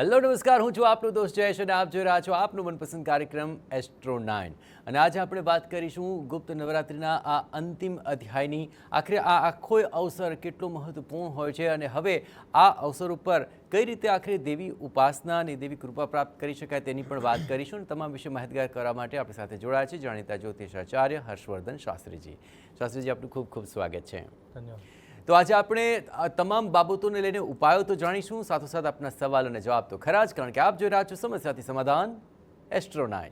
Hello નમસ્કાર, હું છું આપનો દોસ્ત જયેશ અને આપ જોઈ રહ્યા છો આપનો મનપસંદ કાર્યક્રમ એસ્ટ્રો 9 અને આજે આપણે વાત કરીશું ગુપ્ત નવરાત્રિના આ અંતિમ અધ્યાયની। આખરે આ આખો અવસર કેટલો મહત્વપૂર્ણ હોય છે અને હવે આ અવસર ઉપર કઈ રીતે આખરે દેવી ઉપાસના અને દેવી કૃપા પ્રાપ્ત કરી શકાય તેની પણ વાત કરીશું અને તમામ વિશે માહિતગાર કરવા માટે આપણી સાથે જોડાયા છે જાણીતા જ્યોતિષાચાર્ય હર્ષવર્ધન શાસ્ત્રીજી। શાસ્ત્રીજી, આપનું ખૂબ ખૂબ સ્વાગત છે। ધન્યવાદ। તો આજે આપણે તમામ બાબતોને લઈને ઉપાયો તો જાણીશું, સાથોસાથ આપના સવાલ અને જવાબ તો ખરા જ, કારણ કે આપ જોઈ રહ્યા છો સમસ્યાથી સમાધાન એસ્ટ્રો 9।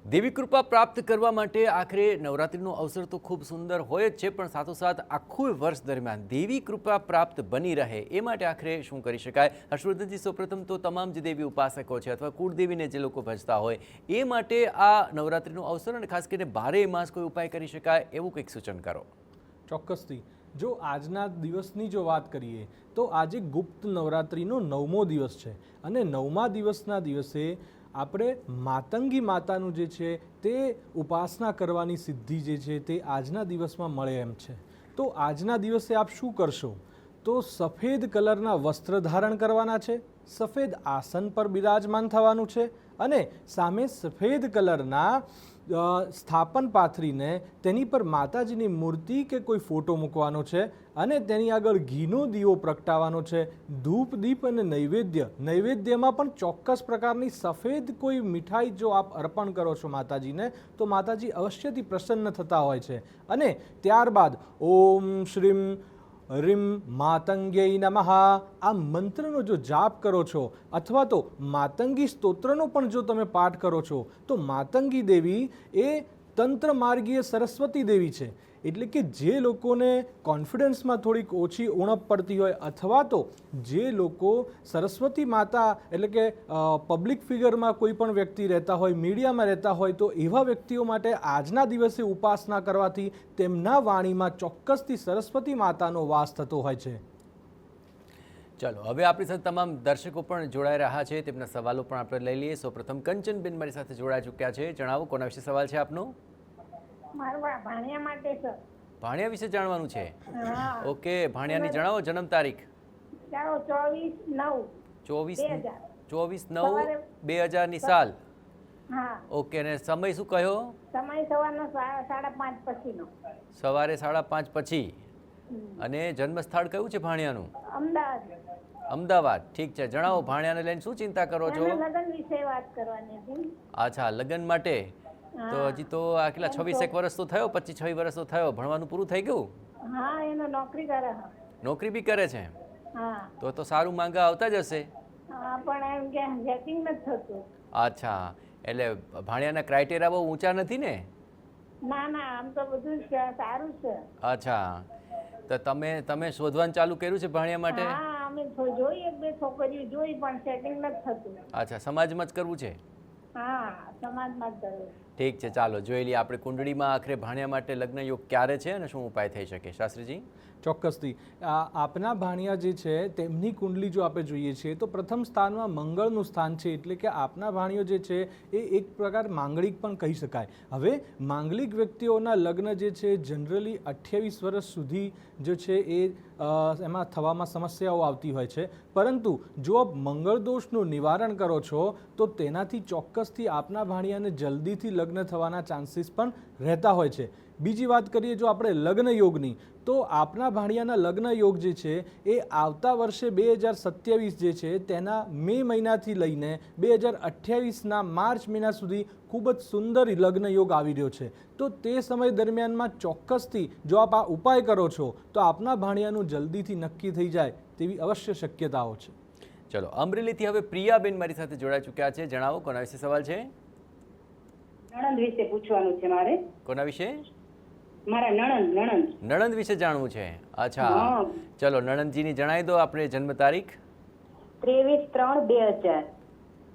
દેવી કૃપા પ્રાપ્ત કરવા માટે આખરે નવરાત્રિનો અવસર તો ખૂબ સુંદર હોય જ છે, પણ સાથોસાથ આખું વર્ષ દરમિયાન દેવી કૃપા પ્રાપ્ત બની રહે એ માટે આખરે શું કરી શકાય? હર્ષવર્ધનજી, સૌપ્રથમ તો તમામ જે દેવી ઉપાસકો છે અથવા કુળદેવીને જે લોકો ભજતા હોય એ માટે આ નવરાત્રિનો અવસર અને ખાસ કરીને 12 માસ કોઈ ઉપાય કરી શકાય એવું કંઈક સૂચન કરો। ચોક્કસથી। જો આજના દિવસની જો વાત કરીએ તો આજે ગુપ્ત નવરાત્રિનો 9મો દિવસ છે અને 9મા દિવસના દિવસે આપણે માતંગી માતાનું જે છે તે ઉપાસના કરવાની સિદ્ધિ જે છે તે આજના દિવસમાં મળે એમ છે। તો આજના દિવસે આપ શું કરશો? તો સફેદ કલરના વસ્ત્ર ધારણ કરવાના છે, સફેદ આસન પર બિરાજમાન થવાનું છે અને સામે સફેદ કલરના સ્થાપન પાથરીને તેની પર માતાજીની મૂર્તિ કે કોઈ ફોટો મૂકવાનો છે અને તેની આગળ ઘીનો દીવો પ્રગટાવવાનો છે। ધૂપ દીપ અને નૈવેદ્યમાં પણ ચોક્કસ પ્રકારની સફેદ કોઈ મીઠાઈ જો આપ અર્પણ કરો છો માતાજીને તો માતાજી અવશ્યથી પ્રસન્ન થતા હોય છે। અને ત્યારબાદ ઓમ શ્રીમ રીમ માતંગ્યય નમઃ આ મંત્રનો જો જાપ કરો છો અથવા તો માતંગી સ્તોત્રનો પણ જો તમે પાઠ કરો છો તો માતંગી દેવી એ તંત્ર માર્ગીય સરસ્વતી દેવી છે। એટલે કે જે લોકોને કોન્ફિડન્સમાં થોડીક ઓછી ઉણપ પડતી હોય અથવા તો જે લોકો સરસ્વતી માતા એટલે કે પબ્લિક ફિગરમાં કોઈ પણ વ્યક્તિ રહેતા હોય, મીડિયામાં રહેતા હોય, તો એવા વ્યક્તિઓ માટે આજના દિવસે ઉપાસના કરવાથી તેમના વાણીમાં ચોક્કસથી સરસ્વતી માતાનો વાસ થતો હોય છે। ચાલો, હવે આપણી સાથે તમામ દર્શકો પણ જોડાઈ રહ્યા છે, તેમના સવાલો પણ આપણે લઈ લઈએ। સૌપ્રથમ કંચનબેન મારી સાથે જોડાઈ ચૂક્યા છે। જણાવો, કોના વિશે સવાલ છે આપનો? મારા ભાણિયા માટે સર। ભાણિયા વિશે જાણવાનું છે? હા। ઓકે, ભાણિયાની જણાવો જન્મ તારીખ। ચાલો 24/9/2000 ની સાલ। હા। ઓકે, અને સમય શું કહ્યો? સમય સવારનો 5:30 પછીનો। સવારે 5:30 પછી। અને જન્મસ્થળ કયું છે ભાણિયાનું? અમદાવાદ। અમદાવાદ, ઠીક છે। જણાવો, ભાણિયાને લઈને શું ચિંતા કરો છો? લગ્ન વિશે વાત કરવાની હતી। અચ્છા, લગ્ન માટે? તો હજી તો આ કેટલા 26 વર્ષ તો થયો, 25-26 વર્ષ તો થયો, ભણવાનું પૂરું થઈ ગયું? હા, એનો નોકરી કરે। નોકરી બી કરે છે? હા। તો સારું માંગા આવતા જ હશે? હા, પણ એમ કે સેટિંગ નથી થતું। અચ્છા, એટલે ભાણિયાના ક્રાઇટેરિયા બહુ ઊંચા નથી ને? ના ના, આમ તો બધું સારું છે। અચ્છા, તો તમે શોધવાનું ચાલુ કર્યું છે ભાણિયા માટે? હા, અમે જોઈ 1-2 છોકરીઓ જોઈ પણ સેટિંગ નથી થતું। અચ્છા, સમાજમાં જ કરવું છે? હા, સમાજમાં જ કરવું। ઠીક છે, ચાલો જોઈ લઈએ આપણે કુંડળીમાં આખરે ભાણિયા માટે લગ્ન યોગ ક્યારે છે અને શું ઉપાય થઈ શકે। શાસ્ત્રીજી? ચોક્કસથી। આપના ભાણિયા જે છે તેમની કુંડલી જો આપણે જોઈએ છીએ તો પ્રથમ સ્થાનમાં મંગળનું સ્થાન છે, એટલે કે આપના ભાણિયો જે છે એ એક પ્રકાર માંગલિક પણ કહી શકાય। હવે માંગલિક વ્યક્તિઓના લગ્ન જે છે જનરલી 28 વર્ષ સુધી જે છે એ એમાં થવામાં સમસ્યાઓ આવતી હોય છે, પરંતુ જો આપ મંગળ દોષનું નિવારણ કરો છો તો તેનાથી ચોક્કસથી આપના ભાણિયાને જલ્દીથી લગ્ન થવાના ચાન્સીસ પણ રહેતા હોય છે। બીજી વાત કરીએ જો આપણે લગ્ન યોગની, તો આપના ભાણિયાના લગ્ન યોગ જે છે એ આવતા વર્ષે 2027 જે છે તેના મે મહિનાથી લઈને 2028ના માર્ચ મહિના સુધી ખૂબ જ સુંદર લગ્ન યોગ આવી રહ્યો છે। તો તે સમય દરમિયાનમાં ચોક્કસથી જો આપ આ ઉપાય કરો છો તો આપના ભાણિયાનું જલ્દીથી નક્કી થઈ જાય તેવી અવશ્ય શક્યતાઓ છે। ચલો, અમરેલીથી હવે પ્રિયાબેન મારી સાથે જોડાઈ ચૂક્યા છે। જણાવો, કોના વિશે સવાલ છે? નણંદ વિશે પૂછવાનું છે મારે। કોના વિશે? મારા નણંદ વિશે જાણવું છે? અચ્છા, ચલો નણંદજીની જણાવી દો આપણે જન્મ તારીખ। 23/3/2000।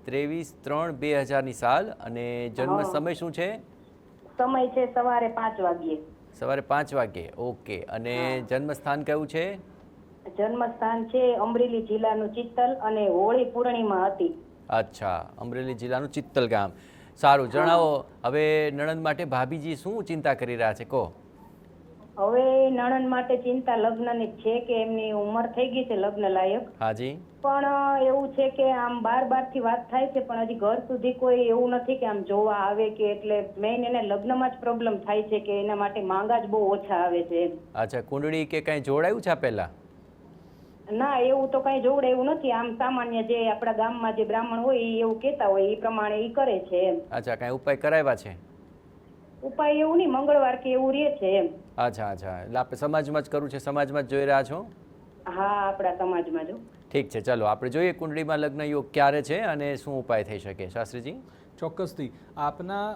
23/3/2000 ની સાલ અને જન્મ સમય શું છે? સમય છે સવારે 5 વાગ્યે। સવારે 5 વાગ્યે, ઓકે। અને જન્મ સ્થાન કયું છે? જન્મ સ્થાન છે અમરેલી જિલ્લાનું ચિત્તલ અને હોળી પૂર્ણિમા હતી। અચ્છા, અમરેલી જિલ્લાનું ચિત્તલ ગામ। સારું, જણાવો હવે નણંદ માટે ભાભીજી શું ચિંતા કરી રહ્યા છે, કહો. હવે નણંદ માટે ચિંતા લગ્નની જ છે કે એમની ઉંમર થઈ ગઈ છે લગ્ન લાયક, હાજી. પણ એવું છે કે આમ બાર થી વાત થાય છે પણ હજી ઘર સુધી કોઈ એવું નથી કે આમ જોવા આવે કે, એટલે મેઇન એને લગ્નમાં જ પ્રોબ્લેમ થાય છે કે એના માટે માંગા જ બહુ ઓછા આવે છે. અચ્છા, કુંડળી કે કંઈ જોડાયું છે આ પહેલા? ના, એવું તો કઈ જોવડાયું નથી. આમ સામાન્ય જે આપણા ગામમાં જે બ્રાહ્મણ હોય એ એવું કહેતા હોય એ પ્રમાણે એ કરે છે એમ. અચ્છા, કાંઈ ઉપાય કરાવ્યા છે? ઉપાય એવું નહીં, મંગળવાર કે એવું રહે છે એમ. અચ્છા અચ્છા, એટલે આપણે સમાજમાં જ કરવું છે, સમાજમાં જ જોઈ રહ્યા છો? હા, આપણા સમાજમાં જો. ઠીક છે, ચલો આપણે જોઈએ કુંડળીમાં લગ્ન યોગ ક્યારે છે અને શું ઉપાય થઈ શકે. શાસ્ત્રીજી? ચોક્કસથી આપના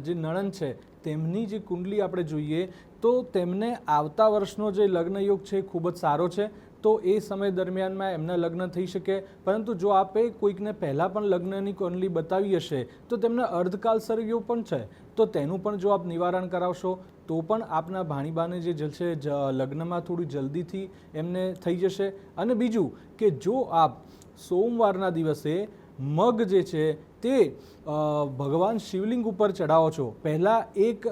જે નણંદ છે તેમની જે કુંડલી આપણે જોઈએ તો તેમને આવતા વર્ષનો જે લગ્ન યોગ છે એ ખૂબ જ સારો છે. તો એ સમય દરમિયાનમાં એમના લગ્ન થઈ શકે, પરંતુ જો આપે કોઈકને પહેલાં પણ લગ્નની કુંડલી બતાવી હશે તો તેમને અર્ધકાલ યોગ પણ છે, તો તેનું પણ જો આપ નિવારણ કરાવશો તો પણ આપના ભાણીબાને જે છે લગ્નમાં થોડી જલ્દીથી એમને થઈ જશે. અને બીજું કે જો આપ સોમવારના દિવસે મગ જે છે તે ભગવાન શિવલિંગ ઉપર ચડાવો છો, પહેલાં એક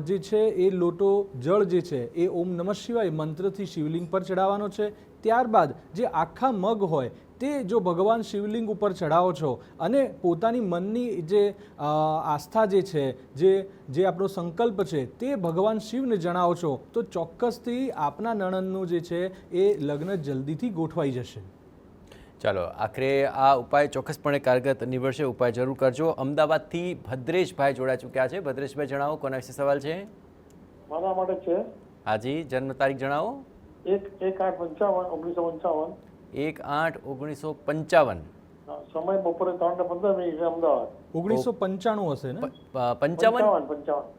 જે છે એ લોટો જળ જે છે એ ઓમ નમઃ શિવાય મંત્રથી શિવલિંગ પર ચડાવવાનો છે. ત્યારબાદ જે આખા મગ હોય તે જો ભગવાન શિવલિંગ ઉપર ચડાવો છો અને પોતાની મનની જે આસ્થા જે છે, જે આપણો સંકલ્પ છે તે ભગવાન શિવને જણાવો છો તો ચોક્કસથી આપના નણંદનું જે છે એ લગ્ન જલ્દીથી ગોઠવાઈ જશે. ચાલો, આખરે આ ઉપાય ચોક્કસપણે કારગર નીવડશે. ઉપાય જરૂર કરજો. અમદાવાદથી ભદ્રેશભાઈ જોડાઈ ચૂક્યા છે. ભદ્રેશભાઈ, જણાવો કોના વિશે સવાલ છે? મારા માટે છે. હાજી, જન્મ તારીખ જણાવો. 1/8/1955. 1/8/1955. સમય બપોરે 3:15 અમદાવાદ. 1995 હશે ને? 55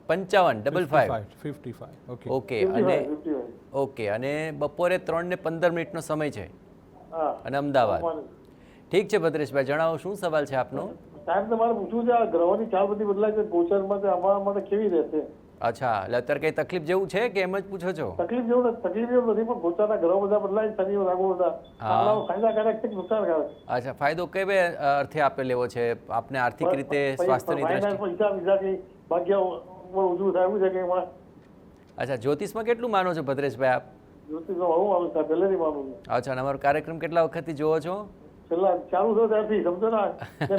55 55. ઓકે. ઓકે, અને બપોરે 3:15 સમય છે અને અમદાવાદ. ઠીક છે ભદ્રેશભાઈ, જણાવો શું સવાલ છે આપનો? સાહેબ, તમારે પૂછવું છે આ ગ્રહોની ચાલ બધી બદલાય છે ગોચરમાં, અમારા માટે કેવી રહેશે? અચ્છા, એટલે અત્યારે કઈ તકલીફ જેવું છે કે એમ જ પૂછો છો? તકલીફ જેવું નથી, પણ ગોચારના ગ્રહો બધા બદલાય, શનિ રાહુ બધા ફાયદાકારક છે કે નુકસાનકારક? અચ્છા, ફાયદો કઈ અર્થે આપે લેવો છે આપને? આર્થિક રીતે, સ્વાસ્થ્યની દ્રષ્ટિએ? ભાગ્ય ઉજવું થાય એવું છે કે એમાં. અચ્છા, જ્યોતિષમાં કેટલું માનો છો ભદ્રેશભાઈ આપ? જ્યોતિષમાં હું માનું છું, પહેલેથી માનું છું. અચ્છા, અને અમારો કાર્યક્રમ કેટલા વખતથી જોવો છો? છેલ્લા ચાલુ થયો ત્યારથી, સમજો ને.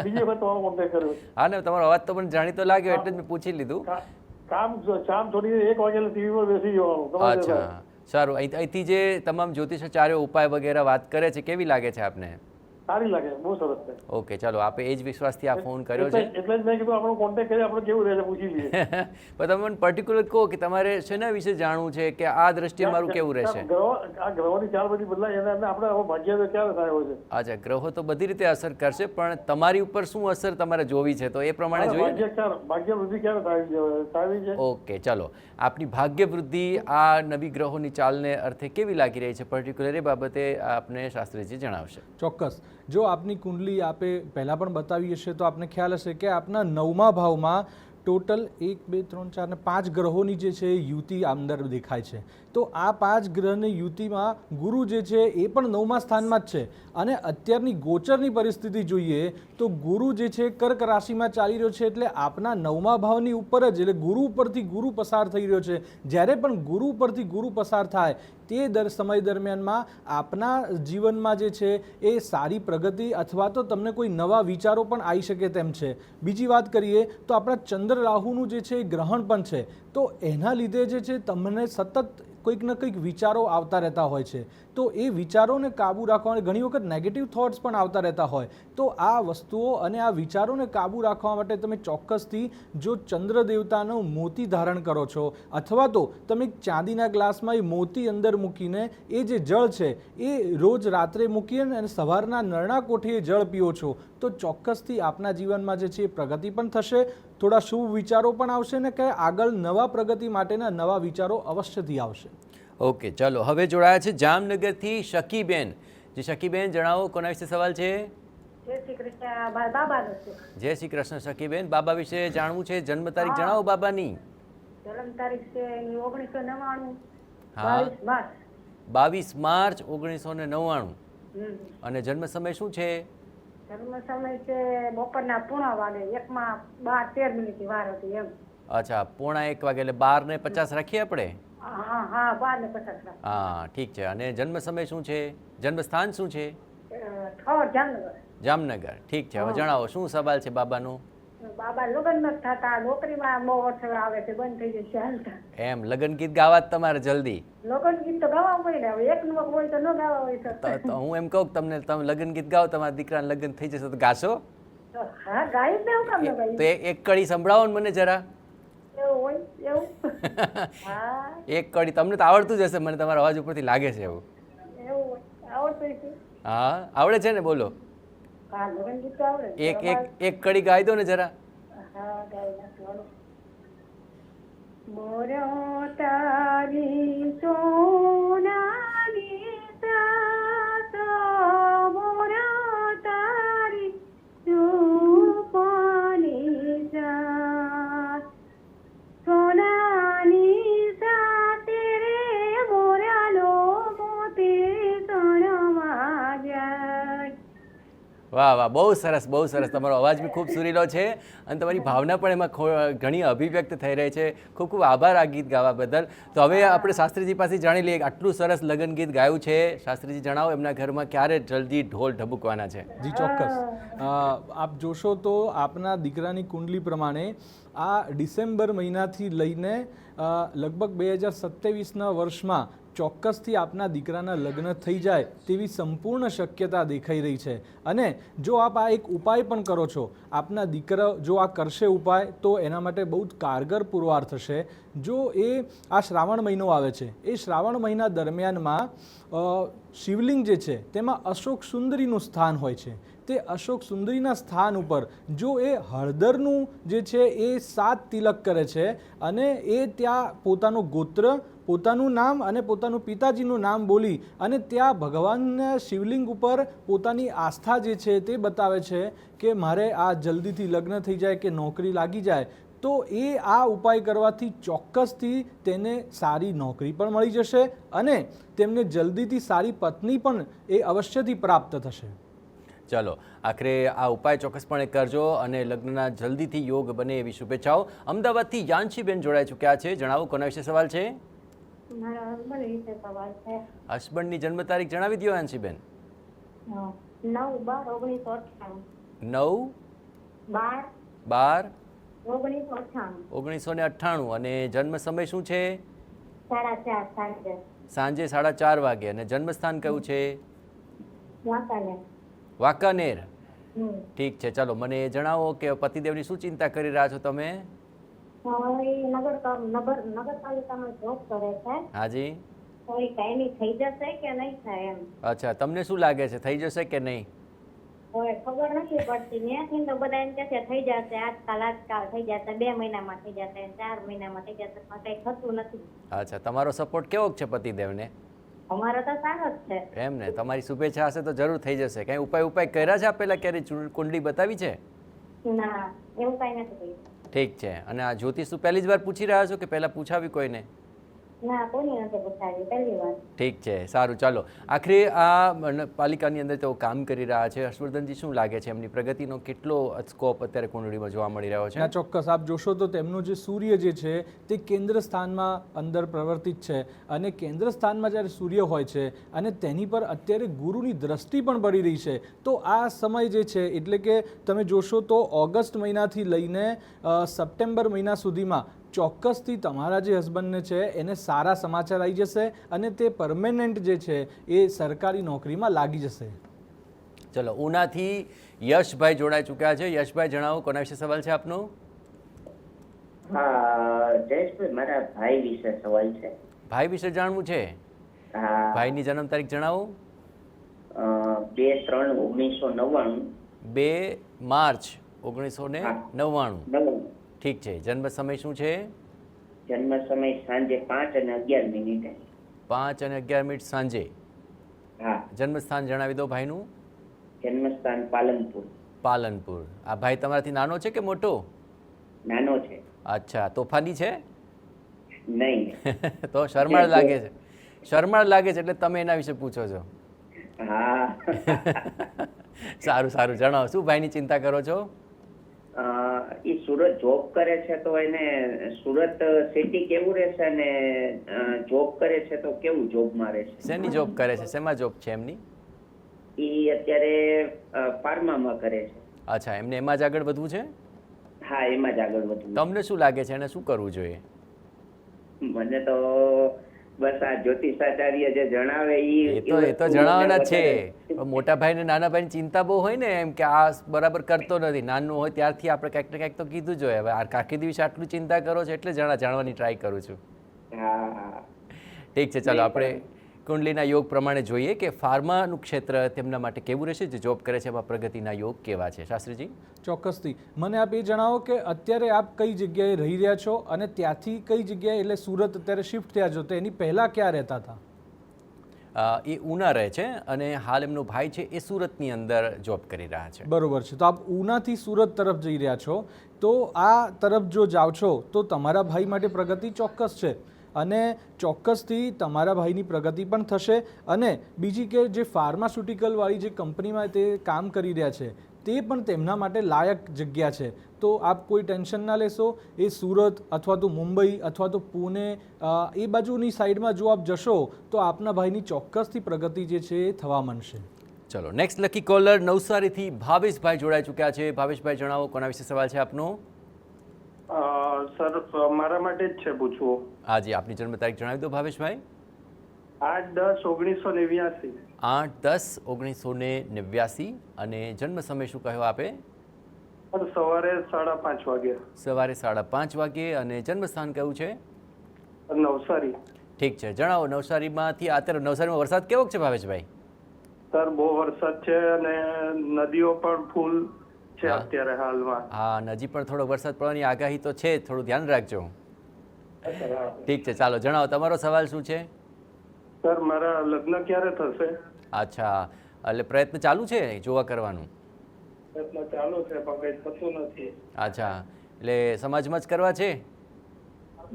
બીજી વખત તમારો કોન્ટેક્ટ કર્યો. હા ને, તમારો અવાજ તો પણ જાણીતો લાગ્યો એટલે જ મેં પૂછી લીધું. કામ છોડીને 1 વાગ્યા ટીવી પર બેસી જવાનું. અચ્છા, સારું. અહીંથી જે તમામ જ્યોતિષાચાર્યો ઉપાય વગેરે વાત કરે છે, કેવી લાગે છે આપને? સારી લાગે, બહુ સરસ છે. ઓકે, ચાલો, આપે એ જ વિશ્વાસથી આ ફોન કર્યો છે. એટલે જ મેં કીધું આપણો કોન્ટેક્ટ કરી, આપણે કેવું રહે છે પૂછી લઈએ. પણ તમે મને પર્ટિક્યુલર કહો કે તમારે શેના વિશે જાણવું છે, કે આ દ્રષ્ટિએ મારું કેવું રહેશે? આ ગ્રહોની ચાલ બધી બદલાય એને આપણે ભાગ્ય ક્યારે થાય છે? અચ્છા, ગ્રહો તો બધી રીતે અસર કરશે, પણ તમારી ઉપર શું અસર તમારે જોવી છે તો એ પ્રમાણે જોઈએ. ભાગ્ય વૃદ્ધિ ક્યારે થાય છે? ઓકે, ચાલો, આપની ભાગ્ય વૃદ્ધિ આ નવી ગ્રહોની ચાલને અર્થે કેવી લાગી રહી છે પર્ટિક્યુલર એ બાબતે આપને શાસ્ત્રીજી જણાવશે. ચોક્કસ. જો આપની કુંડલી આપે પહેલાં પણ બતાવી હશે તો આપને ખ્યાલ હશે કે આપના 9મા ભાવમાં ટોટલ 1 2 3 4 અને 5 ગ્રહોની જે છે યુતિ અંદર દેખાય છે. તો આ 5 ગ્રહની યુતિમાં ગુરુ જે છે એ પણ 9મા સ્થાનમાં જ છે. અને અત્યારની ગોચરની પરિસ્થિતિ જોઈએ તો ગુરુ જે છે કર્ક રાશિમાં ચાલી રહ્યો છે, એટલે આપના 9મા ભાવની ઉપર જ, એટલે ગુરુ ઉપરથી ગુરુ પસાર થઈ રહ્યો છે. જ્યારે પણ ગુરુ ઉપરથી ગુરુ પસાર થાય તે સમય દરમિયાનમાં આપના જીવનમાં જે છે એ સારી પ્રગતિ અથવા તો તમને કોઈ નવા વિચારો પણ આવી શકે તેમ છે. બીજી વાત કરીએ તો આપણા ચંદ્ર રાહુનું જે છે એ ગ્રહણ પણ છે, તો એના લીધે જે છે તમને સતત કોઈક ને કંઈક વિચારો આવતા રહેતા હોય છે. તો એ વિચારોને કાબૂ રાખવા, ઘણી વખત નેગેટિવ થોટ્સ પણ આવતા રહેતા હોય. તો આ વસ્તુઓ અને આ વિચારોને કાબૂ રાખવા માટે તમે ચોક્કસથી જો ચંદ્ર દેવતાનો મોતી ધારણ કરો છો અથવા તો તમે ચાંદીના ગ્લાસમાં એ મોતી અંદર મૂકીને એ જે જળ છે એ રોજ રાત્રે મૂકીને અને સવારના નરણા કોઠીએ જળ પીઓ છો તો ચોક્કસથી આપના જીવનમાં જે છે એ પ્રગતિ પણ થશે, થોડા શુભ વિચારો પણ આવશે ને કે આગળ નવા પ્રગતિ માટેના નવા વિચારો અવશ્યથી આવશે. ઓકે, ચાલો, હવે જોડાયા છે જામનગરથી શકીબેન. જે શકીબેન, જણાવો કોના વિશે સવાલ છે? જય શ્રી કૃષ્ણ. બાબા. જય શ્રી કૃષ્ણ શકીબેન, બાબા વિશે જાણવું છે. જન્મ તારીખ જણાવો બાબાની. જન્મ તારીખ છે 1999. હા, 22 માર્ચ 1999. અને જન્મ સમય શું છે? જન્મ સમય છે બપોરના 3 વાગે, 1:13 વાર હતી એમ. અચ્છા, 1:45 વાગે એટલે 12:50 રાખીએ આપણે? હા હા 12:50. હા ઠીક છે. અને જન્મ સમય શું છે, જન્મ સ્થાન શું છે? ઠોર જામનગર. જામનગર. ઠીક છે, હવે જણાવો શું સવાલ છે બાબાનો? બાબા લગ્ન નથી થતા, નોકરીમાં બહુ અસર આવે છે, બંધ થઈ જશે હાલતા. એમ લગ્ન ગીત ગાવા જ તમારે જલ્દી? લગ્ન ગીત તો ગાવા હોય ને, હવે એક નું હોય તો ન ગાવા હોય તો હું એમ કહું કે તમે લગ્ન ગીત ગાઓ, તમારા દીકરાને લગ્ન થઈ જશે તો ગાશો? તો હા ગાયું ને, હું કામ ન ગાયું? તો એક કડી સંભળાવો ને મને જરા. એવું હોય એવું? હા એક કડી તમને તો આવડતું જ હશે, મને તમારા અવાજ ઉપરથી લાગે છે એવું. એવું હોય, આવડતું છે. હા આવડે છે ને, બોલો. હા લગ્ન ગીત તો આવડે. એક કડી ગાઈ દો ને જરા. હા ગાઈ નાખવાનું. મોરો તારી સોનાની સાસો, મોરો તારી રૂપાની સાસ, સોનાની સાથે રે મોરાનો મોતી સણવા જાય. વાહ વાહ, બહુ સરસ બહુ સરસ. તમારો અવાજ બી ખૂબ સુરીલો છે અને તમારી ભાવના પણ એમાં ઘણી અભિવ્યક્ત થઈ રહી છે. ખૂબ ખૂબ આભાર આ ગીત ગાવા બદલ. તો હવે આપણે શાસ્ત્રીજી પાસે જાણી લઈએ, આટલું સરસ લગ્ન ગીત ગાયું છે. શાસ્ત્રીજી જણાવો, એમના ઘરમાં ક્યારે જલ્દી ઢોલ ઢબુકવાના છે? જી ચોક્કસ. આપ જોશો તો આપના દીકરાની કુંડલી પ્રમાણે આ ડિસેમ્બર મહિનાથી લઈને લગભગ 2027ના વર્ષમાં ચોક્કસથી આપના દીકરાના લગ્ન થઈ જાય તેવી સંપૂર્ણ શક્યતા દેખાઈ રહી છે. અને જો આપ આ એક ઉપાય પણ કરો છો, આપના દીકરા જો આ કરશે ઉપાય, તો એના માટે બહુ જ કારગર પુરવાર થશે. જો એ આ શ્રાવણ મહિનો આવે છે, એ શ્રાવણ મહિના દરમિયાનમાં શિવલિંગ જે છે તેમાં અશોક સુંદરીનું સ્થાન હોય છે. તે અશોક સુંદરીના સ્થાન ઉપર જો એ હળદરનું જે છે એ 7 તિલક કરે છે અને એ ત્યાં પોતાનું ગોત્ર, પોતાનું નામ અને પોતાનું પિતાજીનું નામ બોલી અને ત્યાં ભગવાનના શિવલિંગ ઉપર પોતાની આસ્થા જે છે તે બતાવે છે કે મારે આ જલ્દીથી લગ્ન થઈ જાય કે નોકરી લાગી જાય, તો એ આ ઉપાય કરવાથી ચોક્કસથી તેને સારી નોકરી પણ મળી જશે અને તેમને જલ્દીથી સારી પત્ની પણ એ અવશ્યથી પ્રાપ્ત થશે. ચલો, આખરે આ ઉપાય ચોક્કસપણે કરજો અને લગ્નના જલ્દીથી યોગ બને એવી શુભેચ્છાઓ. અમદાવાદથી યાંશીબેન જોડાઈ ચૂક્યા છે. જણાવો, કોના વિશે સવાલ છે? મારા હસબન્ડ વિશે સવાલ છે. હસબન્ડની જન્મ તારીખ જણાવી દો યાંશીબેન. 9/12/1998. 9/12/1998. અને જન્મ સમય શું છે? 4:30 સાંજે. સાંજે 4:30 વાગે. અને જન્મસ્થાન કયું છે? વાંકાનેર. વાંકાનેર. ઠીક છે, ચલો મને એ જણાવો કે પતિદેવની શું ચિંતા કરી રહ્યા છો તમે? નગરપાલિકામાં જોબ કરે છે. હાજી. તો એ કાયમી થઈ જશે કે નહીં થાય એમ? અચ્છા, તમને શું લાગે છે, થઈ જશે કે નહીં? હવે ખબર નથી પડતી. ત્યાંથી તો બધા એમ કહે છે થઈ જશે, આજકાલ થઈ જશે, 2 મહિનામાં થઈ જશે, 4 મહિનામાં થઈ જશે, પણ કંઈ થતું નથી. અચ્છા, તમારો સપોર્ટ કેવો છે પતિદેવને? અમારો તો સારો જ છે. એમ ને, તમારી શુભેચ્છા હશે તો જરૂર થઈ જશે. કંઈ ઉપાય કર્યા છે પહેલાં, ક્યારે કુંડલી બતાવી છે? ના, એવું કાંઈ નથી કર્યું. ઠીક છે. અને આ જ્યોતિષ તું પહેલી જ વાર પૂછી રહ્યા છો કે પહેલાં પૂછાવી કોઈને? ના, કોની નથી પૂછાવી, પહેલી વાર. ઠીક છે, સારું. ચાલો, આખરે આ પાલિકાની અંદર તેઓ કામ કરી રહ્યા છે. હર્ષવર્ધનજી, શું લાગે છે એમની પ્રગતિનો કેટલો સ્કોપ અત્યારે કુંડળીમાં જોવા મળી રહ્યો છે? ના, ચોક્કસ. આપ જોશો તો તેમનું જે સૂર્ય જે છે તે કેન્દ્ર સ્થાનમાં અંદર પ્રવર્તિત છે અને કેન્દ્ર સ્થાનમાં જ્યારે સૂર્ય હોય છે અને તેની પર અત્યારે ગુરુની દ્રષ્ટિ પણ પડી રહી છે, તો આ સમય જે છે એટલે કે તમે જોશો તો ઓગસ્ટ મહિનાથી લઈને સપ્ટેમ્બર મહિના સુધીમાં ચોક્કસથી તમારા જે હસબન્ડને છે એને સારા સમાચાર આવી જશે અને તે પરમેનન્ટ જે છે એ સરકારી નોકરીમાં લાગી જશે. ચલો, ઉનાથી યશભાઈ જોડાઈ ચૂક્યા છે. યશભાઈ, જણાવો, કોના વિશે સવાલ છે આપનો? હા જયેશભાઈ, મારા ભાઈ વિશે સવાલ છે. ભાઈ વિશે જાણવું છે? હા. ભાઈની જન્મ તારીખ જણાવો. 2/3/1999. 2 માર્ચ 1999. ઠીક છે. જન્મ સમય શું છે? જન્મ સમય સાંજે 5:11. 5:11 સાંજે. હા. જન્મ સ્થાન જણાવી દો ભાઈનું. જન્મસ્થાન પાલનપુર. પાલનપુર. આ ભાઈ તમારાથી નાનો છે કે મોટો? નાનો છે. અચ્છા, તોફાની છે? નહીં. તો શરમાળ લાગે છે. શરમાળ લાગે છે એટલે તમે એના વિશે પૂછો છો. હા. સારું સારું, જણાવો શું ભાઈની ચિંતા કરો છો? એ સુરત જોબ કરે છે તો એને સુરત સિટી કેવું રહેશે અને જોબ કરે છે તો કેવું જોબમાં રહેશે? શેની જોબ કરે છે, શેમાં જોબ છે એમની? એ અત્યારે ફાર્મામાં કરે છે. અચ્છા, એમને એમાં જ આગળ વધવું છે? હા, એમાં જ આગળ વધવું. તમને શું લાગે છે એને શું કરવું જોઈએ? મને તો બસ આ જ્યોતિષાચાર્ય જે જણાવે એ તો જણાવવાના જ છે, પણ મોટા ભાઈ ને નાના ભાઈની ચિંતા બહુ હોય ને, એમ કે આ બરાબર કરતો નથી, નાનું હોય ત્યારથી આપણે ક્યાંક ને ક્યાંક તો કીધું જોઈએ. હવે આ કાકી દિવસે આટલું ચિંતા કરો છો એટલે જાણવાની ટ્રાય કરું છું. હા, ઠીક છે, ચાલો આપણે કુંડલીના યોગ પ્રમાણે જોઈએ કે ફાર્માનું ક્ષેત્ર તેમના માટે કેવું રહેશે, જે જોબ કરે છે એમાં પ્રગતિના યોગ કેવા છે. શાસ્ત્રીજી? ચોક્કસથી મને આપ એ જણાવો કે અત્યારે આપ કઈ જગ્યાએ રહી રહ્યા છો અને ત્યાંથી કઈ જગ્યાએ, એટલે સુરત અત્યારે શિફ્ટ થયા છો, તો એની પહેલાં ક્યાં રહેતા હતા? એ ઉના રહે છે અને હાલ એમનો ભાઈ છે એ સુરતની અંદર જોબ કરી રહ્યા છે. બરોબર છે, તો આપ ઉનાથી સુરત તરફ જઈ રહ્યા છો, તો આ તરફ જો જાઓ છો તો તમારા ભાઈ માટે પ્રગતિ ચોક્કસ છે અને ચોક્કસથી તમારા ભાઈની પ્રગતિ પણ થશે. અને બીજી કે જે ફાર્માસ્યુટિકલવાળી જે કંપનીમાં તે કામ કરી રહ્યા છે તે પણ તેમના માટે લાયક જગ્યા છે, તો આપ કોઈ ટેન્શન ના લેશો. એ સુરત અથવા તો મુંબઈ અથવા તો પુણે એ બાજુની સાઈડમાં જો આપ જશો તો આપના ભાઈની ચોક્કસથી પ્રગતિ જે છે એ થવા માંડશે. ચલો નેક્સ્ટ લકી કોલર નવસારીથી ભાવેશભાઈ જોડાઈ ચૂક્યા છે. ભાવેશભાઈ જણાવો કોના વિશે સવાલ છે આપનો? સર મારા માટે જ છે પૂછવું. હાજી, આપની જન્મ તારીખ જણાવી દો ભાવેશભાઈ. 8/10/1989. 8/10/1989 અને જન્મ સમય શું કહ્યો આપે? સવારે 5:30 વાગે. સવારે 5:30 વાગે. અને જન્મસ્થાન કયું છે? નવસારી. ઠીક છે, જણાવો નવસારીમાંથી અત્યારે નવસારીમાં વરસાદ કેવો છે ભાવેશભાઈ? સર બહુ વરસાદ છે અને નદીઓ પણ ફૂલ છે અત્યારે હાલમાં. હા, નજી પણ થોડો વરસાદ પડવાની આગાહી તો છે, થોડું ધ્યાન રાખજો. ઠીક છે, ચાલો જણાવો તમારો સવાલ શું છે? સર મારા લગ્ન ક્યારે થશે? અચ્છા, એટલે પ્રયત્ન ચાલુ છે જોવા કરવાનું? પ્રયત્ન ચાલુ છે પણ કંઈ થતું નથી. અચ્છા, એટલે સમાજમાં જ કરવા છે?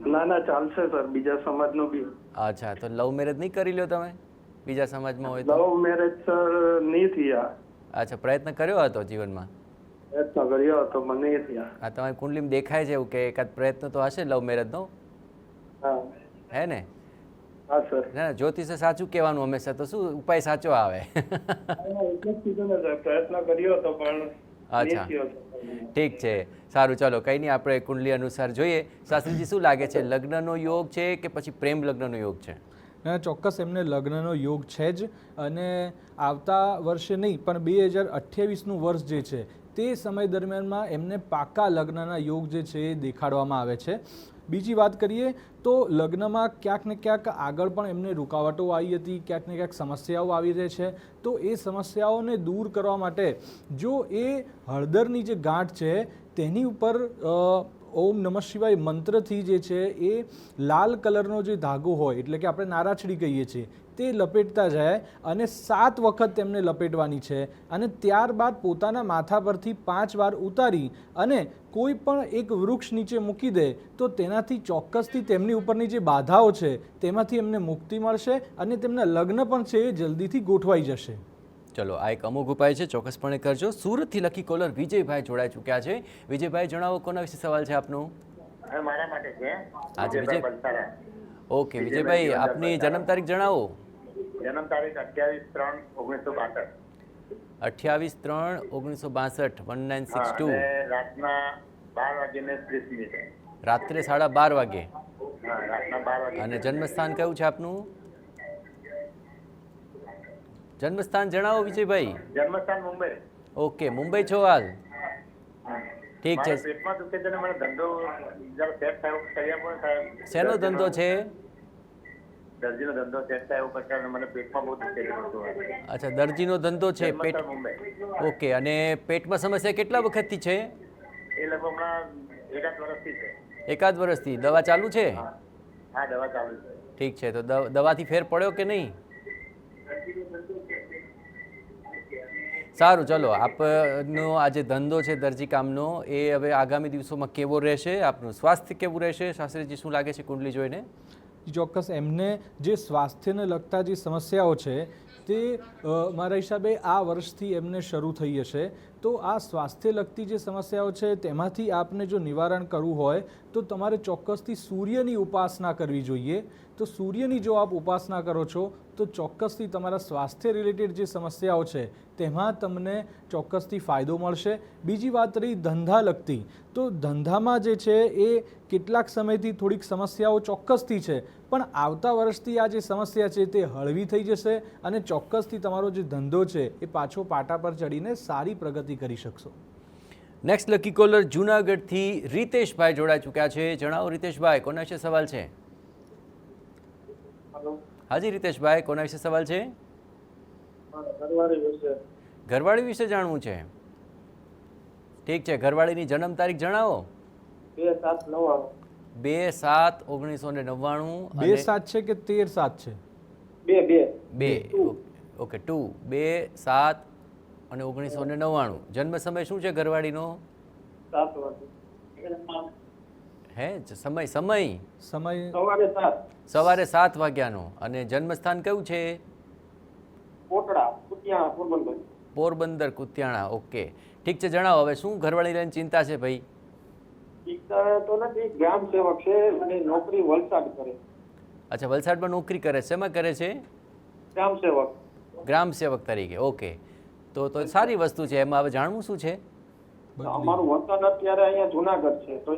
ના ચાલશે સર, બીજા સમાજનો બી. અચ્છા, તો લવ મેરેજ નહીં કરી લ્યો તમે બીજા સમાજમાં હોય તો? લવ મેરેજ સર નહીં થયા. અચ્છા, પ્રયત્ન કર્યો હતો જીવનમાં? પ્રયત્ન કર્યો હતો પણ નહીં થયા. હા, તમારી કુંડલીમાં દેખાય છે એવું કે એકાદ પ્રયત્ન તો હશે લવ મેરેજનો, હા હે ને? હા સર. ના, જ્યોતિષે સાચું કહેવાનું હંમેશા, તો શું ઉપાય સાચો આવે. પ્રયત્ન કર્યો હતો પણ અચ્છા, ઠીક છે, સારું, ચાલો કંઈ નહીં, આપણે કુંડલી અનુસાર જોઈએ. શાસ્ત્રીજી શું લાગે છે, લગ્નનો યોગ છે કે પછી પ્રેમ લગ્નનો યોગ છે? ચોક્કસ એમને લગ્નનો યોગ છે જ, અને આવતા વર્ષે નહીં પણ 2028નું વર્ષ જે છે તે સમય દરમિયાનમાં એમને પાકા લગ્નના યોગ જે છે એ દેખાડવામાં આવે છે. બીજી વાત કરીએ તો લગ્નમાં ક્યાંક ને ક્યાંક આગળ પણ એમને રૂકાવટો આવી હતી, ક્યાંક ને ક્યાંક સમસ્યાઓ આવી રહી છે, તો એ સમસ્યાઓને દૂર કરવા માટે જો એ હળદરની જે ગાંઠ છે તેની ઉપર ઓમ નમઃ શિવાય મંત્રથી જે છે એ લાલ કલરનો જે ધાગો હોય, એટલે કે આપણે નારાછડી કહીએ છીએ, તે લપેટતા જાય અને 7 વખત તેમને લપેટવાની છે. અને ત્યારબાદ પોતાના માથા પરથી 5 વાર ઉતારી અને કોઈ પણ એક વૃક્ષ નીચે મૂકી દે તો તેનાથી ચોક્કસથી તેમની ઉપરની જે બાધાઓ છે તેમાંથી એમને મુક્તિ મળશે અને તેમના લગ્ન પણ છે એ જલ્દીથી ગોઠવાઈ જશે. ચલો, આ એક અમુક ઉપાય છે, ચોક્કસપણે કરજો. સુરતથી લકી કોલર વિજયભાઈ જોડાઈ ચૂક્યા છે. વિજયભાઈ જણાવો કોના વિશે સવાલ છે આપનો? મારા માટે છે. આજે વિજય, ઓકે વિજયભાઈ, આપની જન્મ તારીખ જણાવો. જન્મ તારીખ 28/3/1962. 28/3/1962, 1962. રાતના 12:30 રાત્રે 12:30 વાગે. રાતના 12 વાગે. અને જન્મસ્થાન કયું છે આપનું? જન્મસ્થાન જણાવો વિજયભાઈ. જન્મસ્થાન મુંબઈ. ઓકે, મુંબઈ છો હાલ? ઠીક છે. પેટમાં દુખે છે ને મને ધંધો જરા સેટ થયો કર્યા પણ સાહેબ. શેનો ધંધો છે? દરજીનો ધંધો સેટ થયો પછી મને પેટમાં બહુ દુખે છે. અચ્છા, દરજીનો ધંધો છે. પેટ, મુંબઈ. ઓકે, અને પેટમાં સમસ્યા કેટલા વખતથી છે? એ લગભગ હમણાં 1 વર્ષથી છે. 1 વર્ષથી. દવા ચાલુ છે? હા, દવા ચાલુ છે. ઠીક છે, તો દવાથી ફેર પડ્યો કે નહીં? સારું, ચલો, આપનો આ જે ધંધો છે દરજી કામનો એ હવે આગામી દિવસોમાં કેવો રહેશે, આપનું સ્વાસ્થ્ય કેવું રહેશે? શાસ્ત્રીજી શું લાગે છે કુંડલી જોઈને? ચોક્કસ એમને જે સ્વાસ્થ્યને લગતા જે સમસ્યાઓ છે તે મારા હિસાબે આ વર્ષથી એમને શરૂ થઈ હશે. તો આ સ્વાસ્થ્ય લગતી જે સમસ્યાઓ છે તેમાંથી આપને જો નિવારણ કરવું હોય તો તમારે ચોક્કસથી સૂર્યની ઉપાસના કરવી જોઈએ. તો સૂર્યની જો આપ ઉપાસના કરો છો તો ચોક્કસથી તમારા સ્વાસ્થ્ય રિલેટેડ જે સમસ્યાઓ છે તેમાં તમને ચોક્કસથી ફાયદો મળશે. બીજી વાત રહી ધંધા લગતી, તો ધંધામાં જે છે એ કેટલાક સમયથી થોડીક સમસ્યાઓ ચોક્કસથી છે, પણ આવતા વર્ષથી આ જે સમસ્યા છે તે હળવી થઈ જશે અને ચોક્કસથી તમારો જે ધંધો છે એ પાછો પાટા પર ચડીને સારી પ્રગતિ કરી શકશો. નેક્સ્ટ લકી કોલર જૂનાગઢથી રીતેશભાઈ જોડાઈ ચૂક્યા છે. જણાવો રીતેશભાઈ, કોના વિશે સવાલ છે? હાજી રીતેશભાઈ, કોના વિશે સવાલ છે? ઘરવાળી વિશે જાણવું છે. ઠીક છે, ઘરવાળીની જન્મ તારીખ જણાવો. 2/7/1999. 2/7 છે કે 13/7 છે? 2. ઓકે, 2/7/1999. જન્મ સમય શું છે ઘરવાળીનો? હે સમય સવારે 7 વાગ્યાનો. અને જન્મસ્થાન કયું છે? પોરબંદર કુતિયાણા. ઓકે ઠીક છે, જણાવો હવે શું ઘરવાળી લઈને ચિંતા છે ભાઈ? તો નથી, ગ્રામ સેવક છે અને નોકરી વલસાડ કરે. અચ્છા, વલસાડમાં નોકરી કરે છે. શેમાં કરે છે? ગ્રામ સેવક. ગ્રામ સેવક તરીકે. ઓકે, તો સારી વસ્તુ છે. એમાં હવે જાણવું શું છે? અમારું વતન અત્યારે અહીંયા જુનાગઢ છે, તો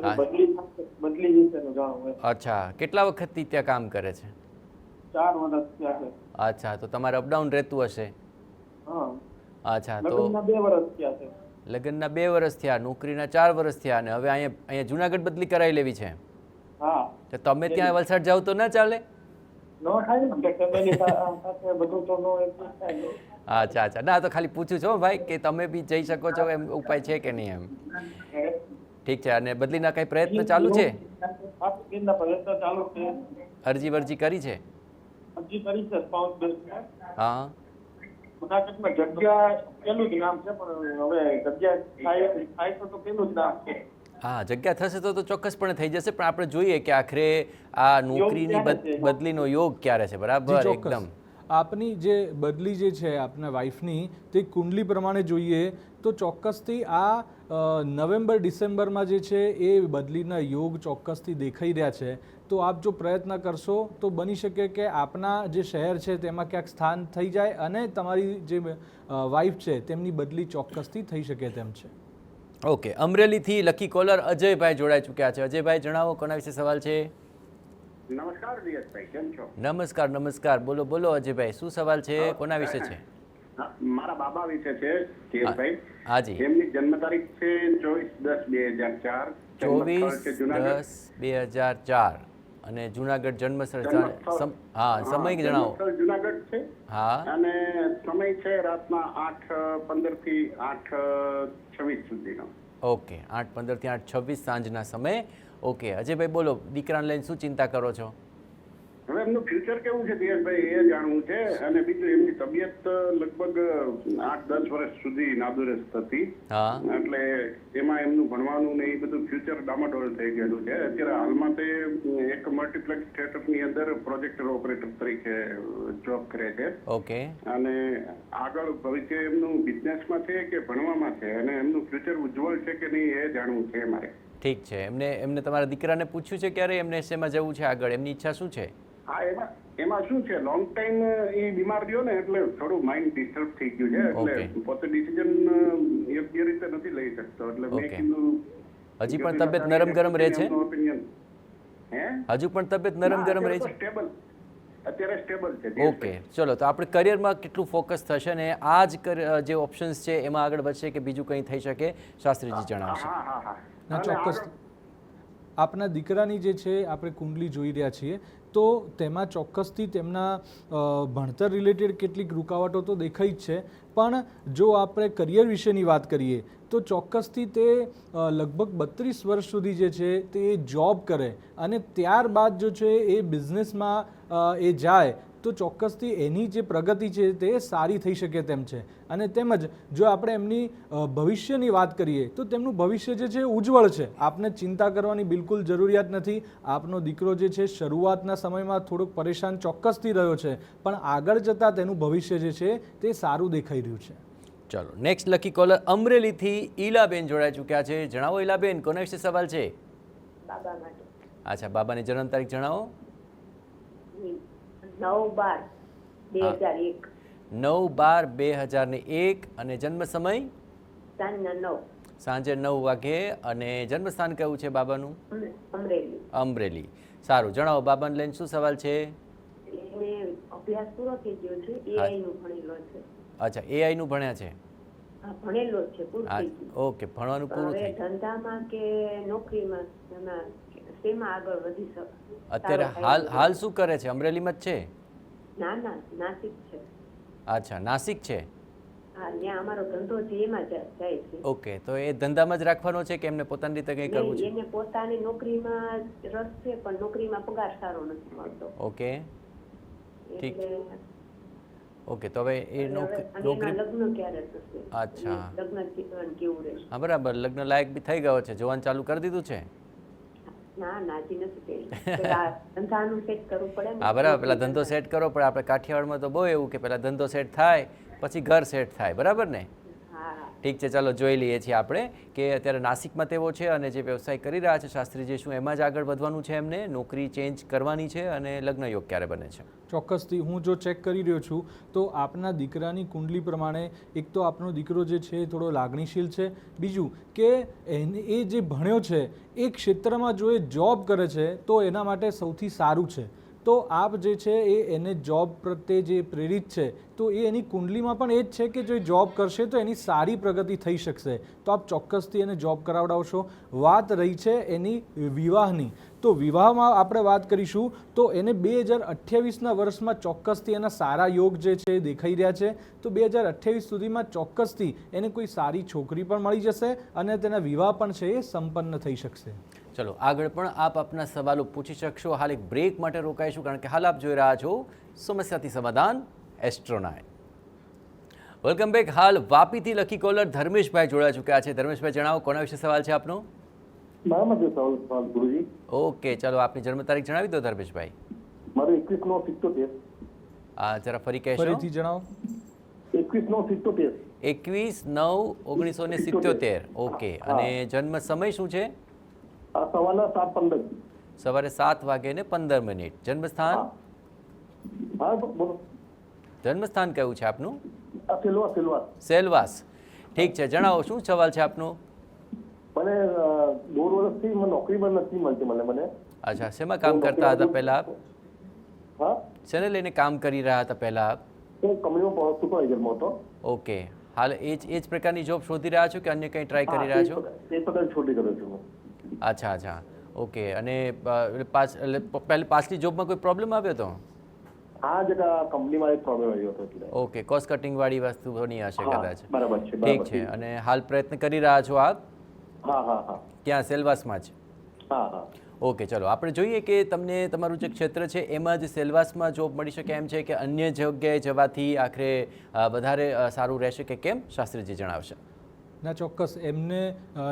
બદલી વિશેનું જાણવું. અચ્છા, કેટલા વખતથી ત્યાં કામ કરે છે? 4 વર્ષ થયા છે. અચ્છા, તો તમારે અપડાઉન રહેતું હશે. હા. અચ્છા, તો લગ્નના 2 વર્ષ થયા છે. લગ્નના 2 વર્ષ થયા, નોકરીના 4 વર્ષ થયા અને હવે અહીંયા જુનાગઢ બદલી કરાવી લેવી છે. હા. તો તમે ત્યાં વલસાડ જાવ તો ના ચાલે? નો થાય ને, ફેમિલી સાથે બધું તો નો એટલું થાય. અચ્છા, ના તો ખાલી પૂછું છું ભાઈ કે તમે બી જઈ શકો છો, એમ ઉપાય છે કે નહીં એમ. ઠીક છે, અને બદલીના કઈ પ્રયત્ન ચાલુ છે? અરજી વર્જી કરી છે? હા. જુનાગઢમાં જગ્યા પેલું જ નામ છે, પણ હવે જગ્યા થાય તો પેલું જ નામ છે. હા, જગ્યા થશે તો ચોક્કસપણે થઈ જશે, પણ આપણે જોઈએ કે આખરે આ નોકરીની બદલીનો યોગ ક્યારે છે. બરાબર, એકદમ. આપની જે બદલી જે છે આપના વાઈફની, તે કુંડલી પ્રમાણે જોઈએ તો ચોક્કસથી આ નવેમ્બર ડિસેમ્બરમાં જે છે એ બદલીના યોગ ચોક્કસથી દેખાઈ રહ્યા છે. તો આપ જો પ્રયત્ન કરશો તો બની શકે કે આપના જે શહેર છે તેમાં ક્યાંક સ્થાન થઈ જાય અને તમારી જે વાઈફ છે તેમની બદલી ચોક્કસથી થઈ શકે તેમ છે. ઓકે, અમરેલીથી લકી કોલર અજયભાઈ જોડાઈ ચૂક્યા છે. અજયભાઈ, જણાવો કોના વિશે સવાલ છે? નમસ્કાર દિયેશભાઈ, કેમ છો? નમસ્કાર. બોલો અજયભાઈ, શું સવાલ છે? કોના વિશે છે? મારા બાબા વિશે છે દિયેશભાઈ. હાજી. એમની જન્મ તારીખ છે 24/10/2004. 24/10/2004 અને જુનાગઢ જન્મસ્થળ. હા, સમય જણાવો. જુનાગઢ છે. હા. અને સમય છે રાતના 8:15 થી 8:26 સુધીનો. ઓકે, 8:15 થી 8:26 સાંજના સમયે. ઓકે અજયભાઈ, બોલો, દીકરાને લઈને શું ચિંતા કરો છો? હવે એમનું ફ્યુચર કેવું છે દિયેશભાઈ એ જાણવું છે, અને બીજું એમની તબિયત લગભગ 8-10 વર્ષ સુધી નાદુરસ્ત હતી. હા. એટલે એમાં એમનું ભણવાનું ને એ બધું ફ્યુચર ડામાડોળ થઈ ગયેલું છે. અત્યારે હાલમાં તે એક મલ્ટીપ્લેક્સ થિયેટરની અંદર પ્રોજેક્ટર ઓપરેટર તરીકે જોબ કરે છે. ઓકે. અને આગળ ભવિષ્ય એમનું બિઝનેસમાં છે કે ભણવામાં છે, અને એમનું ફ્યુચર ઉજ્જવળ છે કે નહીં એ જાણવું છે મારે. ઠીક છે, એમને તમારા દીકરાને પૂછ્યું છે ક્યારે એમને શેમાં જવું છે આગળ? એમની ઈચ્છા શું છે? હા, એમાં શું છે, લોંગ ટાઈમ એ બીમાર રહ્યો ને એટલે થોડું માઇન્ડ ડિસ્ટર્બ થઈ ગયું છે, એટલે પોતે ડિસિઝન યોગ્ય રીતે નથી લઈ શકતો. એટલે મેં કીધું હજી પણ તબિયત નરમ ગરમ રહે છે? હજુ પણ તબિયત નરમ ગરમ રહે છે? સ્ટેબલ, અત્યારે સ્ટેબલ છે. ઓકે, ચલો, તો આપણે કરિયરમાં કેટલું ફોકસ થશે ને આ જ જે ઓપ્શન્સ છે એમાં આગળ વધશે કે બીજું કંઈ થઈ શકે? શાસ્ત્રીજી જણાવશે. ના, ચોક્કસ. આપના દીકરાની જે છે આપણે કુંડલી જોઈ રહ્યા છીએ, તો તેમાં ચોક્કસથી તેમના ભણતર રિલેટેડ કેટલીક રૂકાવટો તો દેખાઈ જ છે, પણ જો આપણે કરિયર વિશેની વાત કરીએ તો ચોક્કસથી તે લગભગ 32 વર્ષ સુધી જે છે તે જોબ કરે અને ત્યારબાદ જો છે એ બિઝનેસમાં એ જાય તો ચોક્કસથી એની જે પ્રગતિ છે તે સારી થઈ શકે તેમ છે. અને તેમજ જો આપણે એમની ભવિષ્યની વાત કરીએ તો તેમનું ભવિષ્ય જે છે ઉજ્જવળ છે. આપને ચિંતા કરવાની બિલકુલ જરૂરિયાત નથી. આપનો દીકરો જે છે શરૂઆતના સમયમાં થોડોક પરેશાન ચોક્કસથી રહ્યો છે, પણ આગળ જતાં તેનું ભવિષ્ય જે છે તે સારું દેખાઈ રહ્યું છે. ચલો નેક્સ્ટ લકી કોલર અમરેલીથી ઈલાબેન જોડાઈ ચૂક્યા છે. જણાવો ઈલાબેન, કોના વિશે સવાલ છે? બાબા માટે અચ્છા, બાબાની જન્મ તારીખ જણાવો. 9/12/2001 9/12/2001 અને જન્મ સમય સાંજના 9 સાંજે 9 વાગે. અને જન્મસ્થાન કયું છે બાબાનું? અમરેલી. અમરેલી. સારું, જણાવો બાબાને લઈને શું સવાલ છે? એને અભ્યાસ પૂરો થઈ ગયો છે, એઆઈ નું ભણેલો છે. અચ્છા, એઆઈ નું ભણ્યા છે. હા, ભણેલો જ છે, પૂરું થઈ ગયું. ઓકે, ભણવાનું પૂરું હવે થઈ ગયું. ધંધામાં કે નોકરીમાં એમાં શેમાં આગળ વધી શકે? અત્યારે હાલ શું કરે છે? અમરેલીમાં જ છે? ના ના, નાસિક છે. અચ્છા, નાસિક છે. હા, ત્યાં અમારો ધંધો છે એમાં જાય છે. ઓકે, તો એ ધંધામાં જ રાખવાનો છે કે એમને પોતાની રીતે કંઈ કરવું છે? એને પોતાની નોકરીમાં રસ છે, પણ નોકરીમાં પગાર સારો નથી મળતો. ઓકે, ઠીક. એટલે ઓકે, તો હવે એ અને નોકરી એના લગ્ન ક્યારે થશે? અચ્છા. લગ્ન જીવન કેવું રહેશે? હા, બરાબર. લગ્ન લાયક બી થઈ ગયો છે, જોવાનું ચાલુ કરી દીધું છે? ના ના, હજી નથી કર્યું. પેલા ધંધાનું સેટ કરવું પડે ને. હા, બરાબર. પેલા ધંધો સેટ કરો, પણ આપણે કાઠિયાવાડમાં તો બહુ એવું કે પેલા ધંધો સેટ થાય પછી ઘર સેટ થાય, બરાબર ને? હા. ઠીક છે, ચાલો જોઈ લઈએ છીએ આપણે કે અત્યારે નાસિકમાં તેઓ છે અને જે વ્યવસાય કરી રહ્યા છે શાસ્ત્રીજી, શું એમાં જ આગળ વધવાનું છે એમને? નોકરી ચેન્જ કરવાની છે? અને લગ્ન યોગ ક્યારે બને છે? ચોક્કસથી હું જો ચેક કરી રહ્યો છું તો આપના દીકરાની કુંડલી પ્રમાણે એક તો આપનો દીકરો જે છે એ થોડો લાગણીશીલ છે. બીજું કે એ જે ભણ્યો છે એ ક્ષેત્રમાં જો એ જોબ કરે છે તો એના માટે સૌથી સારું છે. તો આપ જે છે એને જોબ પ્રત્યે જે પ્રેરિત છે તો એ એની કુંડલીમાં પણ એ જ છે કે જો એ જોબ કરશે તો એની સારી પ્રગતિ થઈ શકશે. તો આપ ચોક્કસથી એને જોબ કરાવડાવશો. વાત રહી છે એની વિવાહની, તો વિવાહમાં આપણે વાત કરીશું તો એને 2028ના વર્ષમાં ચોક્કસથી એના સારા યોગ જે છે એ દેખાઈ રહ્યા છે. તો 2028 સુધીમાં ચોક્કસથી એને કોઈ સારી છોકરી પણ મળી જશે અને તેના વિવાહ પણ છે એ સંપન્ન થઈ શકશે. ચલો આગળ પણ આપ આપના સવાલો પૂછી શકશો. હાલ એક બ્રેક માટે રોકાઈશું, કારણ કે હાલ આપ જોઈ રહ્યા છો સમસ્યાથી સમાધાન એસ્ટ્રો9. Welcome back. હાલ વાપીથી લકી કોલર ધર્મેશભાઈ જોડાઈ ચૂક્યા છે. ધર્મેશભાઈ, જણાવો કોના વિશે સવાલ છે આપનો? ગુરુજી, ઓકે, ચલો આપની જન્મ તારીખ જણાવી દો ધર્મેશભાઈ. મારું 21/9/77. જરા ફરી કહેશો? ફરીથી જણાવો. 21/9/77. 21/9/1977. ઓકે, અને જન્મ સમય શું છે? સવારના 7:15. સવારે 7 વાગે ને 15 મિનિટ. જન્મસ્થાન? હા, બોલો. જન્મસ્થાન કયું છે આપનું? સેલવાસ. સેલવાસ. ઠીક છે, જણાવો શું સવાલ છે આપનો? મને 2 વર્ષથી નોકરી પણ નથી મળતી મને. અચ્છા, શેમાં કામ કરતા હતા પહેલા આપ? હા, શેને લઈને કામ કરી રહ્યા હતા પહેલા આપ? હું કંપનીમાં સુપરવાઇઝરમાં હતો. ઓકે, હાલ એ જ પ્રકારની જોબ શોધી રહ્યા છો કે અન્ય કંઈ ટ્રાય કરી રહ્યા છો? એ પ્રકાર છોડી કરું છું. અચ્છા, ઓકે. અને પાછલી જોબમાં કોઈ પ્રોબ્લેમ આવ્યો હતો? હા, જરા કંપનીમાં એક પ્રોબ્લેમ આવ્યો હતો. ઓકે, કોસ્ટ કટિંગ વાળી વસ્તુ બની હશે કદાચ. બરાબર છે. ઠીક છે, અને હાલ પ્રયત્ન કરી રહ્યા છો આપ? હા. ક્યાં? સેલવાસમાં જ? હા. ઓકે, ચલો આપણે જોઈએ કે તમને તમારું જે ક્ષેત્ર છે એમાં જ સેલવાસમાં જોબ મળી શકે એમ છે કે અન્ય જગ્યાએ જવાથી આખરે વધારે સારું રહેશે કે કેમ? શાસ્ત્રીજી જણાવશે. ના, ચોક્કસ. એમને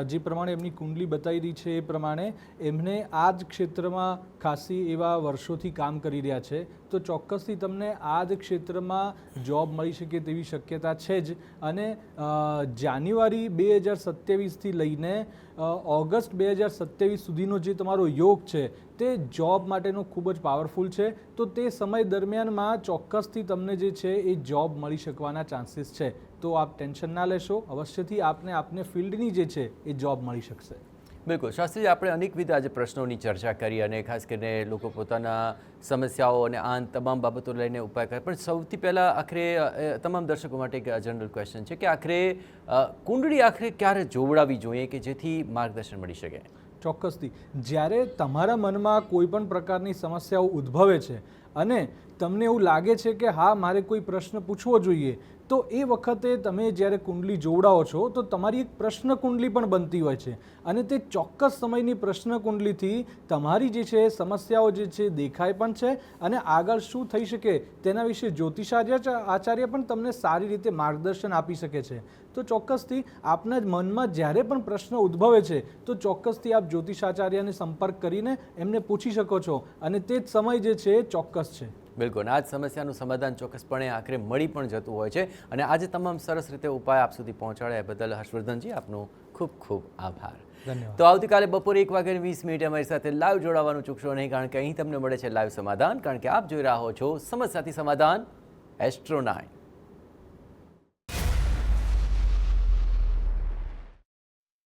જે પ્રમાણે એમની કુંડલી બતાવી રહી છે એ પ્રમાણે એમને આ જ ક્ષેત્રમાં ખાસી એવા વર્ષોથી કામ કરી રહ્યા છે. તો ચોક્કસથી તમને આ જ ક્ષેત્રમાં જોબ મળી શકે તેવી શક્યતા છે જ. અને જાન્યુઆરી 2027થી લઈને ઓગસ્ટ 2027 સુધીનો જે તમારો યોગ છે તે જોબ માટેનો ખૂબ જ પાવરફુલ છે. તો તે સમય દરમિયાનમાં ચોક્કસથી તમને જે છે એ જોબ મળી શકવાના ચાન્સીસ છે. તો આપ ટેન્શન ના લેશો, અવશ્યથી આપને ફિલ્ડની જે છે એ જોબ મળી શકશે. બિલકુલ શાસ્ત્રીજી, આપણે અનેકવિધ આજે પ્રશ્નોની ચર્ચા કરી અને ખાસ કરીને લોકો પોતાના સમસ્યાઓ અને આ તમામ બાબતો લઈને ઉપાય કરે. પણ સૌથી પહેલાં આખરે તમામ દર્શકો માટે એક જનરલ ક્વેશ્ચન છે કે આખરે કુંડળી આખરે ક્યારે જોવડાવવી જોઈએ કે જેથી માર્ગદર્શન મળી શકે? ચોક્કસથી. જ્યારે તમારા મનમાં કોઈ પણ પ્રકારની સમસ્યાઓ ઉદ્ભવે છે અને તમને એવું લાગે છે કે હા, મારે કોઈ પ્રશ્ન પૂછવો જોઈએ, તો એ વખતે તમે જ્યારે કુંડલી જોવડાવો છો તો તમારી એક પ્રશ્ન કુંડલી પણ બનતી હોય છે અને તે ચોક્કસ સમયની પ્રશ્ન કુંડલીથી તમારી જે છે સમસ્યાઓ જે છે દેખાય પણ છે અને આગળ શું થઈ શકે તેના વિશે આચાર્ય પણ તમને સારી રીતે માર્ગદર્શન આપી શકે છે. તો ચોક્કસથી આપના મનમાં જ્યારે પણ પ્રશ્ન ઉદ્ભવે છે તો ચોક્કસથી આપ જ્યોતિષાચાર્યને સંપર્ક કરીને એમને પૂછી શકો છો અને તે જ સમય જે છે એ ચોક્કસ છે. બિલકુલ, આ જ સમસ્યાનું સમાધાન ચોક્કસપણે આખરે મળી પણ જતું હોય છે અને આજે તમામ સરસ રીતે ઉપાય આપ સુધી પહોંચાડ્યા બદલ હર્ષવર્ધનજી આપનો ખૂબ ખૂબ આભાર. ધન્યવાદ. તો આવતીકાલે બપોરે 1:20 અમારી સાથે લાઈવ જોડાવાનું ચૂકશો નહીં, કારણ કે અહીં તમને મળે છે લાઈવ સમાધાન, કારણ કે આપ જોઈ રહ્યા છો સમસ્યાથી સમાધાન એસ્ટ્રો 9.